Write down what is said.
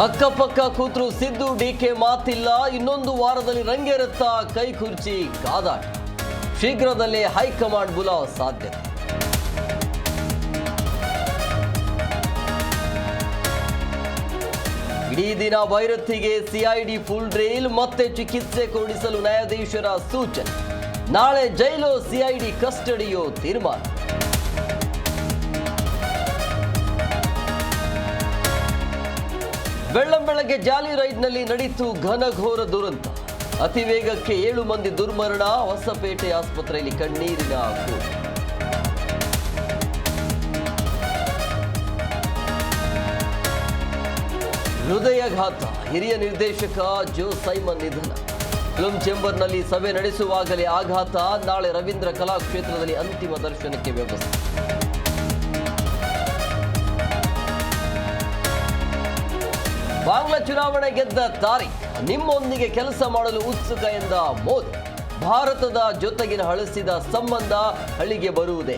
ಅಕ್ಕಪಕ್ಕ ಕೂತ್ರು ಸಿದ್ದು ಡಿಕೆ ಮಾತಿಲ್ಲ. ಇನ್ನೊಂದು ವಾರದಲ್ಲಿ ರಂಗೇರುತ್ತಾ ಕೈಕುರ್ಚಿ ಕಾದಾಟ. ಶೀಘ್ರದಲ್ಲೇ ಹೈಕಮಾಂಡ್ ಬುಲಾವ್ ಸಾಧ್ಯತೆ. ಇಡೀ ದಿನ ಭೈರಥಿಗೆ ಸಿಐಡಿ ಫುಲ್ ಡ್ರೈಲ್. ಮತ್ತೆ ಚಿಕಿತ್ಸೆ ಕೊಡಿಸಲು ನ್ಯಾಯಾಧೀಶರ ಸೂಚನೆ. ನಾಳೆ ಜೈಲು ಸಿಐಡಿ ಕಸ್ಟಡಿಯೋ ತೀರ್ಮಾನ. ಬೆಳ್ಳಂಬೆಳಗ್ಗೆ ಜಾಲಿ ರೈಡ್ನಲ್ಲಿ ನಡೆಯಿತು ಘನಘೋರ ದುರಂತ. ಅತಿ ವೇಗಕ್ಕೆ 7 ಮಂದಿ ದುರ್ಮರಣ. ಹೊಸಪೇಟೆ ಆಸ್ಪತ್ರೆಯಲ್ಲಿ ಕಣ್ಣೀರಿನ ಕೂಗು. ಹೃದಯಘಾತ. ಹಿರಿಯ ನಿರ್ದೇಶಕ ಜೋ ಸೈಮನ್ ನಿಧನ. ಫಿಲ್ಮ್ ಚೇಂಬರ್ನಲ್ಲಿ ಸಭೆ ನಡೆಸುವಾಗಲೇ ಆಘಾತ. ನಾಳೆ ರವೀಂದ್ರ ಕಲಾಕ್ಷೇತ್ರದಲ್ಲಿ ಅಂತಿಮ ದರ್ಶನಕ್ಕೆ ವ್ಯವಸ್ಥೆ. ಬಾಂಗ್ಲಾ ಚುನಾವಣೆ ಗೆದ್ದ ತಾರಿಕ್ ನಿಮ್ಮೊಂದಿಗೆ ಕೆಲಸ ಮಾಡಲು ಉತ್ಸುಕ ಎಂದ ಮೋದಿ. ಭಾರತದ ಜೊತೆಗಿನ ಹಳಸಿದ ಸಂಬಂಧ ಹಳಿಗೆ ಬರುವುದೇ.